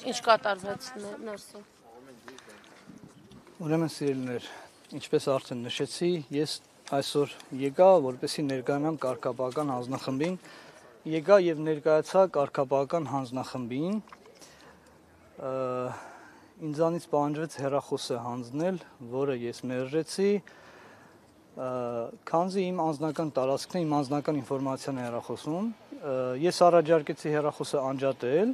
Ինչ կատարվեց ներսում։ Ուրեմն սիրելիներ, ինչպես արդեն նշեցի, ես այսօր եկա, որպեսզի ներկայանամ կարգապահական հանձնախմբին, եկա եւ ներկայացա կարգապահական հանձնախմբին, ինձանից պահանջվեց հեռախոսը հանձնել, որը ես մերժեցի, քանզի իմ անձնական տարածքն է, իմ անձնական ինֆորմացիան է հեռախոսում, ես առաջարկեցի հեռախոսը անջատել,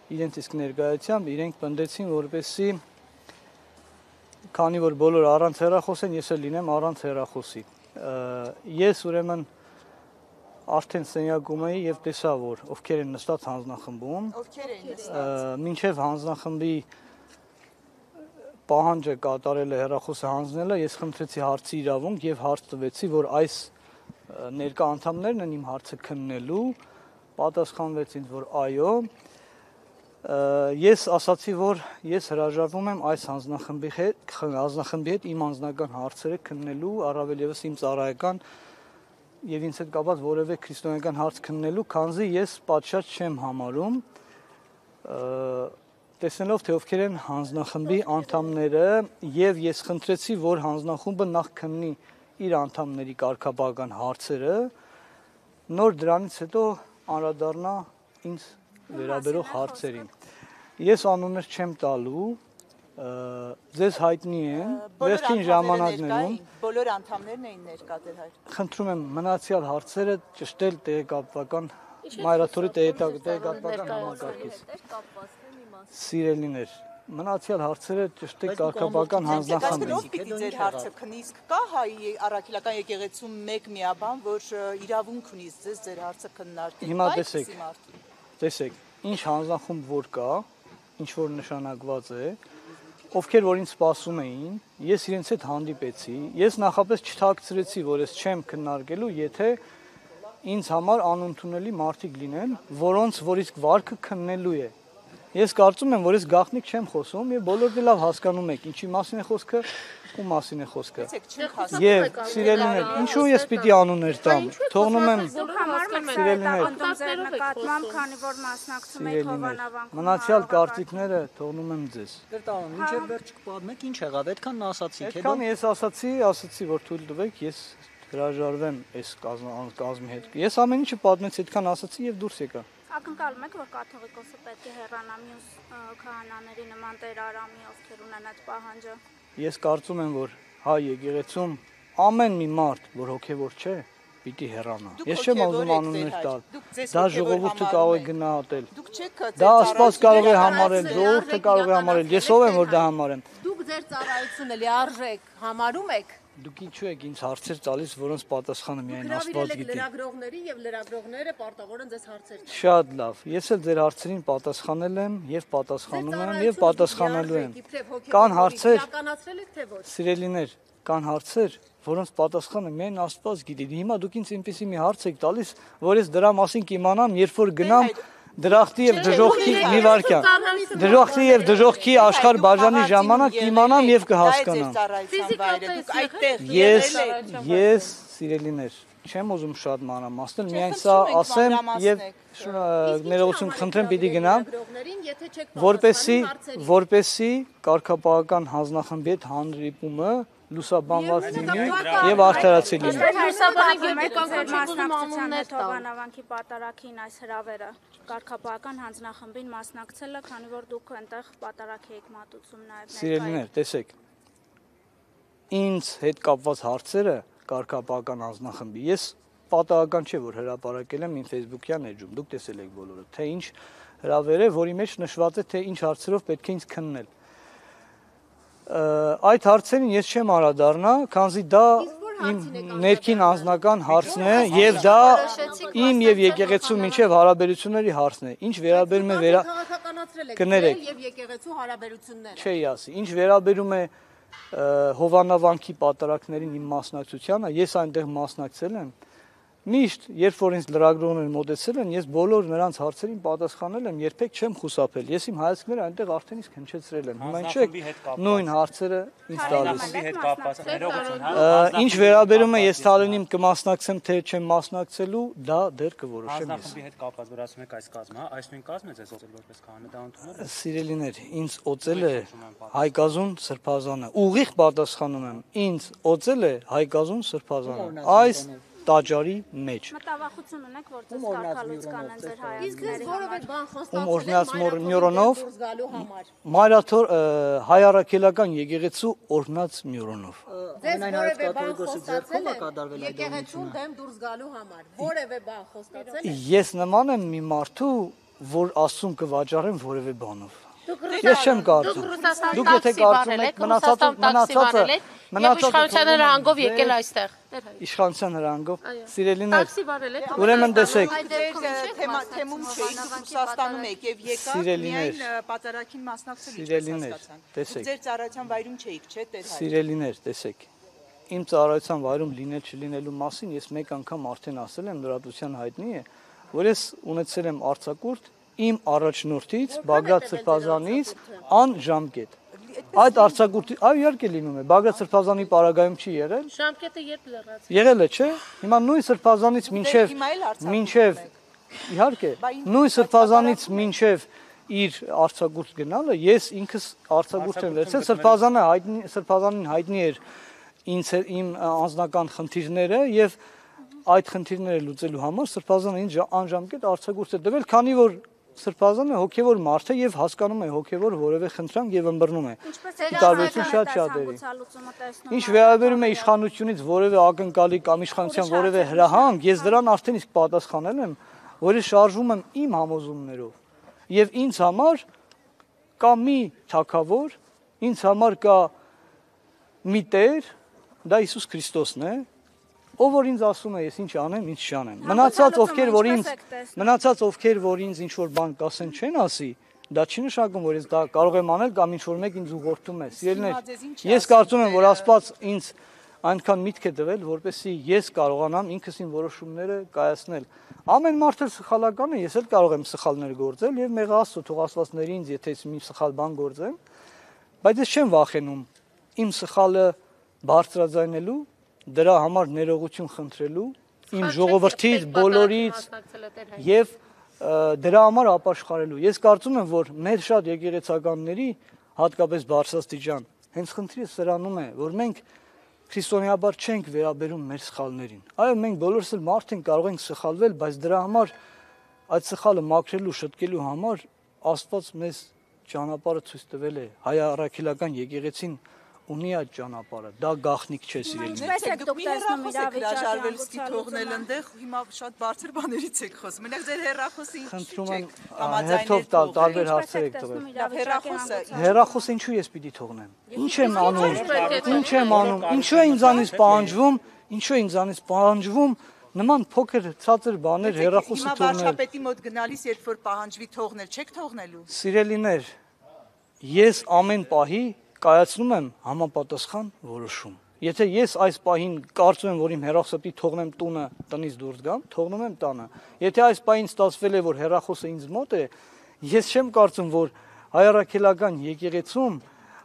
իրենց իսկ ներկայությամբ իրենք պնդեցին, որպեսզի քանի որ բոլորը առանց հեռախոս են, ես էլ լինեմ առանց հեռախոսի։ Ես ուրեմն արդեն սենյակում էի եւ տեսա, որ ովքեր են նստած հանձնախմբում, ովքեր են նստած, մինչեւ հանձնախմբի պահանջը կատարել է հեռախոսը հանձնելը, ես խնդրեցի հարցի իրավունք եւ հարց տվեցի, որ այս ներկա անդամներն են իմ հարցը քննելու, պատասխանվեց ինձ, որ այո, ես ասացի, որ ես հրաժարվում եմ այս հանձնախմբի հետ իմ անձնական հարցերը քննելու, առավել եւս իմ ծառայական եւ ինձ հետ կապված որևէ քրիստոնեական հարց քննելու, քանզի ես պատշաճ չեմ համարում, տեսնելով թե ովքեր են հանձնախմբի անդամները եւ ես խնդրեցի, որ հանձնախումբը նախ քննի իր անդամների կարգապահական հարցերը, նոր դրանից հետո անդրադառնա ինձ վերաբերող հարցերին։ Ես անուններ չեմ տալու, ձեզ հայտնի են, վերջին ժամանակներում բոլոր անդամներն էին ներկա դեր հայր։ Խնդրում եմ մնացյալ հարցերը ճշտել տեղեկատվական մայրաթորի տեղեկատվական համակարգից։ Սիրելիներ, մնացյալ հարցերը ճշտել կարգապահական հանձնախմբին։ Ով պիտի ձեր հարցը քնի, իսկ կա հայի առաքելական եկեղեցում մեկ միաբան, որ իրավունք ունի ձեր հարցը քննարկել։ Հիմա տեսեք, ինչ հանձնախումբ որ կա, ինչ որ նշանակված է, ովքեր որ ինձ սպասում էին, ես իրենց հետ հանդիպեցի, ես նախապես չթաքցրեցի, որ ես չեմ քննարկելու, եթե ինձ համար անընդունելի մարդիկ լինեն, որոնց որ իսկ վարքը քննելու է։ Ես կարծում եմ, որ ես գաղտնիք չեմ խոսում եւ բոլորդ էլ լավ հասկանում եք, ինչի մասին է խոսքը, ու մասին է խոսքը։ Եվ սիրելիներ, ինչու ես պիտի անուններ տամ։ Թողնում եմ մնացյալ կարծիքները թողնում եմ ձեզ։ Տերտան, մինչև վերջ կպատմեք ինչ եղավ, այդքան ասացիք, հետո։ Այդքան ես ասացի, որ թույլ տվեք, ես հրաժարվեմ այս կազմի հետ։ Ես ամեն ինչը պատմեցի, այդքան ասացի եւ դուրս եկա։ Ակնկալում եք, որ կաթողիկոսը պետք է հեռանա մյուս քահանաների նման Տեր Արամի, ովքեր ունեն այդ պահանջը։ Ես կարծում եմ, որ հայ եկեղեցում ամեն մի մարդ, որ հոգևոր չէ, պիտի հեռանա։ Ես չեմ ուզում անուններ տալ։ Դա ժողովուրդը կարող է գնահատել։ Դա Աստված կարող է համարել, ժողովուրդը կարող է համարել։ Ես ով եմ, որ դա համարեմ։ Դուք ձեր ծառայությունը լիարժեք համարում եք։ Դուք ինչու եք ինձ հարցեր տալիս, որոնց պատասխանը միայն Աստված գիտի։ Լրագրողների եւ լրագրողները պարտավոր են ձեզ հարցեր տալ։ Շատ լավ։ Ես էլ ձեր հարցերին պատասխանել եմ եւ պատասխանում եմ եւ պատասխանելու եմ։ Կան հարցեր։ Իրականացրել եք թե ոչ։ Սիրելիներ, կան հարցեր, որոնց պատասխանը միայն Աստված գիտի։ Հիմա դուք ինձ այնպեսի մի հարց եք տալիս, որ ես դրա մասին կիմանամ, երբ որ գնամ դրախտի եւ դժոխքի մի վարքյան։ Դժոխքի եւ դժոխքի աշխարհ բաժանի ժամանակ կիմանամ եւ կհասկանամ։ Ես սիրելիներ, չեմ ուզում շատ մանրամասնել, միայն սա ասեմ եւ ներողություն խնդրեմ, պիտի գնամ, որպեսի կարգապահական հանձնախմբի հետ հանդիպումը լուսաբանված լինի եւ արդարացի լինի։ Թողանավանքի պատարագին այս հրավերը կարգապահական հանձնախմբին մասնակցելը, քանի որ դուք այնտեղ պատարագ եք մատուցում նաեւ։ Սիրելիներ, տեսեք։ Ինձ հետ կապված հարցերը կարգապահական հանձնախմբի։ Ես պատահական չէ, որ հրապարակել եմ իմ Facebook-յան էջում, դուք տեսել եք բոլորը, թե ինչ հրավեր է, որի մեջ նշված է, թե ինչ հարցերով պետք է ինձ քննել։ Այդ հարցերին ես չեմ անդրադառնա, քանզի դա իմ ներքին անձնական հարցն է եւ դա իմ եւ եկեղեցու միջև հարաբերությունների հարցն է։ Ինչ վերաբերում է կներեք եւ եկեղեցու հարաբերությունները։ Չի ասի, ինչ վերաբերում է Հովանավանքի պատարակներին իմ մասնակցությանը, ես այնտեղ մասնակցել եմ Միշտ, երբ որ ինձ լրագրողները մոտեցել են, ես բոլոր նրանց հարցերին պատասխանել եմ, երբեք չեմ խուսափել։ Ես իմ հայացքները այնտեղ արդեն իսկ հնչեցրել եմ։ Հիմա ինչ է նույն հարցերը ինձ տալիս։ Ինչ վերաբերում է ես Թալենին կմասնակցեմ թե չեմ մասնակցելու, դա դեռ կորոշեմ ես։ Հանձնախմբի հետ կապված, որ ասում եք այս կազմը, այս նույն կազմը ձեզ օծել որպես քահանա, դա ընդունել եք։ Սիրելիներ, ինձ օծել է Հայկազուն Սրբազանը։ Ուղիղ պատասխանում եմ, ինձ օծել է Հայկազուն Սրբազանը։ Այս տաճարի մեջ։ Մտավախություն ունեք, որ ձեզ կարգալույց կանեն ձեր Իսկ ձեզ հայացքների որևէ համար։ բան օրհնյաց խոստացել մյուրոնով դուրս գալու համար։ Մայրաթոր հայ առաքելական եկեղեցու օրհնած մյուրոնով։ Ձեզ որևէ բան ձեռքով խոստացել է կատարվել այդ եկեղեցուն դեմ դուրս գալու համար։ Որևէ բան խոստացել Ես նման եմ մի մարդու, որ Աստծուն կվաճառեմ որևէ բանով։ Ես չեմ կարծում։ Դուք եթե կարծում եք իշխանության հրահանգով եկել այստեղ։ Իշխանության հրահանգով, սիրելիներ, Տաքսի վարել եք։ ուրեմն տեսեք, Թեմում չէին, դուք Ռուսաստանում եք եւ եկաք Սիրելիներ, միայն պատարագին մասնակցելու Սիրելիներ, հասկացան։ տեսեք։ Ձեր ծառայության վայրում չէիք, չէ՞, Տեր հայր։ Սիրելիներ, տեսեք։ Իմ ծառայության վայրում լինել չլինելու մասին ես մեկ անգամ արդեն ասել եմ, լրատվության հայտնի է, որ ես ունեցել եմ արձակուրդ իմ առաջնորդից, Բագրատ Սրբազանից անժամկետ։ Այդ արձակուրդի, այո, իհարկե լինում է, Բագրատ Սրբազանի պարագայում չի եղել։ Ժամկետը երբ լրացել։ Եղել է, չէ՞։ Հիմա նույն Սրբազանից մինչև իհարկե, նույն Սրբազանից մինչև իր արձակուրդ գնալը ես ինքս արձակուրդ եմ վերցել, Սրբազանին հայտնի էր իմ անձնական խնդիրները եւ այդ խնդիրները լուծելու համար Սրբազանը ինձ անժամկետ արձակուրդ է տվել, քանի որ Սրբազանը հոգևոր մարդ է եւ հասկանում է հոգևոր որևէ խնդրանք եւ ըմբռնում է։ Տարբերություն շատ շատերի։ Ինչ վերաբերում է իշխանությունից որևէ ակնկալի կամ իշխանության որևէ հրահանգ, ես դրան արդեն իսկ պատասխանել եմ, որ ես շարժվում եմ իմ համոզումներով։ Եվ ինձ համար կա մի թագավոր, ինձ համար կա մի Տեր, դա Հիսուս Քրիստոսն է, ով որ ինձ ասում է ես ինչ անեմ, ինչ չանեմ։ Մնացած ովքեր որ ինձ ինչ որ բան կասեն չեն ասի, դա չի նշանակում որ ես դա կարող եմ անել կամ ինչ որ մեկ ինձ ուղղորդում է։ Սիրելիներ, ես կարծում եմ որ Աստված ինձ այնքան միտք է տվել, որպեսզի ես կարողանամ ինքս իմ որոշումները կայացնել։ Ամեն մարդ էլ սխալական է, ես էլ կարող եմ սխալներ գործել եւ մեղա Աստծո թող Աստվածների ինձ եթե ես մի սխալ բան գործեմ, բայց ես չեմ վախենում իմ սխալը բարձրաձայնելու, դրա համար ներողություն խնդրելու, իմ ժողովրդից բոլորից եւ դրա համար ապաշխարելու։ Ես կարծում եմ, որ մեր շատ եկեղեցականների, հատկապես բարձրաստիճան, հենց խնդիրը սրանում է, որ մենք քրիստոնեաբար չենք վերաբերում մեր սխալներին։ Այո, մենք բոլորս էլ մարդ ենք, կարող ենք սխալվել, բայց դրա համար այդ սխալը մաքրելու, շտկելու համար Աստված մեզ ճանապարհը ցույց տվել է։ Հայ առաքելական եկեղեցին ունի այդ ճանապարհը, դա գաղտնիք չէ սիրելիներ։ Դուք մի հեռախոսի թողնել այնտեղ, հիմա շատ բարձր բաներից եք խոսում։ Մենակ ձեր հեռախոսը խնդրում եմ հերթով տարբեր հարցեր եք տվել։ Հեռախոսը ինչու ես պիտի թողնեմ։ Ինչ եմ անում, ինչու է ինձանից պահանջվում նման փոքր ցածր բաներ հեռախոսը թողնել։ Հիմա վարչապետի մոտ գնալիս, երբ որ պահանջվի թողնել, չեք թողնելու։ Սիրելիներ, ես ամեն պահի կայացնում եմ համապատասխան որոշում։ Եթե ես այս պահին կարծում եմ, որ իմ հեռախոսը պիտի թողնեմ տունը, տնից դուրս գամ, թողնում եմ տանը։ Եթե այս պահին ստացվել է, որ հեռախոսը ինձ մոտ է, ես չեմ կարծում, որ հայ առաքելական եկեղեցում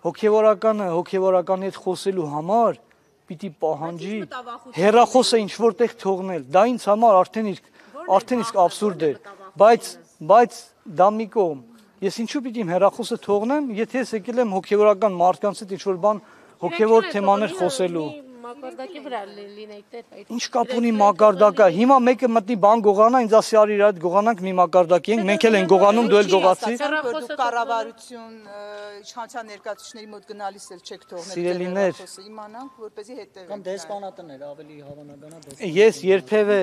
հոգևորականի հետ խոսելու համար պիտի պահանջի հեռախոսը ինչ որտեղ թողնել։ Դա ինձ համար արդեն իսկ աբսուրդ է, բայց դա մի կողմ։ Ես ինչու պիտի իմ հեռախոսը թողնեմ, եթե ես եկել եմ հոգևորական մարդկանց հետ ինչ-որ բան հոգևոր թեմաներ խոսելու։ Մակարդակի վրա լինեիք Տեր հայր։ Ինչ կապ ունի մակարդակը։ Հիմա մեկը մտնի բան գողանա, ինձ ասի արի իր այդ գողանանք մի մակարդակի ենք, մենք էլ ենք գողանում, դու էլ գողացի։ Դուք կառավարություն իշխանության ներկայացուցիչների մոտ գնալիս էլ չեք թողնել հեռախոսը, իմանանք, որպեսզի հետևենք։ Կամ դեսպանատներ ավելի հավանական է։ Ես երբևէ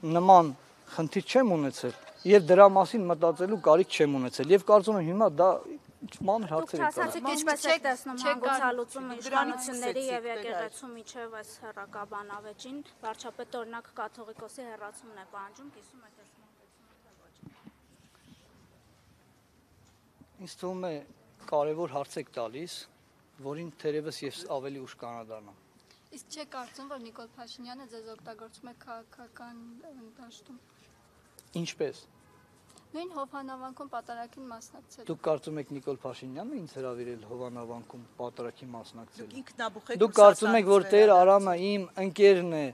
նման խնդիր չեմ ունեցել եւ դրա մասին մտածելու կարիք չեմ ունեցել եւ կարծում եմ հիմա դա մանր հարցեր է։ Ասացիք ինչպես եք տեսնում հանգուցալուծումը իշխանությունների եւ եկեղեցու միջև այս հերակաբան ավեջին, վարչապետ օրինակ կաթողիկոսի հեռացումն է պահանջում, կիսում եք այս մոտեցումը։ Ինձ թվում է կարևոր հարց եք տալիս, որին թերևս ես ավելի ուշ կանադառնամ։ Իսկ չեք կարծում, որ Նիկոլ Փաշինյանը ձեզ օգտագործում է քաղաքական դաշտում։ Ինչպես։ Նույն Հովհաննավանքում պատարագին մասնակցել։ Դուք կարծում եք Նիկոլ Փաշինյանը ինձ հրավիրել Հովհաննավանքում պատարագի մասնակցել։ Ինքնաբուխ եք։ Դուք կարծում եք, որ Տեր Արամը իմ ընկերն է,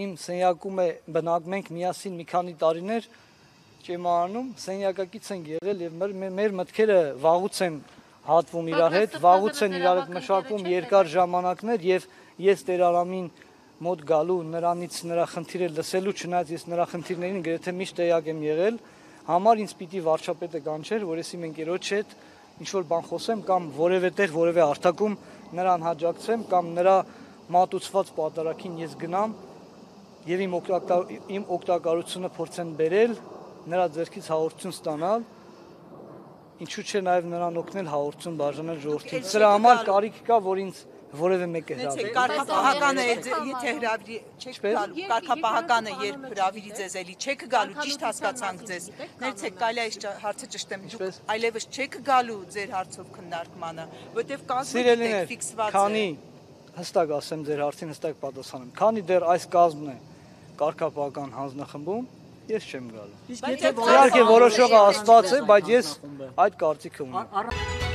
իմ սենյակում է բնակվում ենք միասին մի քանի տարիներ ճեմարանում, սենյակակից են եղել եւ մեր մտքերը վաղուց են հատվում իրար հետ, վաղուց են իրար հետ մշակում երկար ժամանակներ եւ ես Տեր Արամին մոտ գալու նրանից նրա խնդիրը լսելու, չնայած ես նրա խնդիրներին գրեթե միշտ տեղյակ եմ եղել, համար ինձ պիտի վարչապետը կանչեր, որ ես իմ ընկերոջ հետ ինչ որ բան խոսեմ կամ որևէ տեղ, որևէ հարթակում նրան հաջակցեմ կամ նրա մատուցված պատարագին ես գնամ եւ իմ օգտակարությունը փորձեն բերել, նրա ձեռքից հաղորդություն ստանալ, ինչու՞ չէ նաեւ նրան օգնել հաղորդություն բաժանել ժողովրդին։ Սրա համար կարիք կա, որ ինձ որևէ մեկը հրավիրի։ Կարգապահականը եթե հրավիրի չեք գալու, կարգապահականը երբ հրավիրի ձեզ էլի չեք գալու, ճիշտ հասկացանք ձեզ։ Ներեցեք, կարելի է հարցը ճշտեմ, դուք այլևս չեք գալու ձեր հարցով քննարկմանը, որտեվ կազմը ֆիքսված է։ Քանի հստակ ասեմ ձեր հարցին հստակ պատասխանեմ, քանի դեռ այս կազմն է կարգապահական հանձնախմբում, ես չեմ գալու։ Իսկ եթե Իհարկե որոշողը Աստված է, բայց ես այդ կարծիքը ունեմ։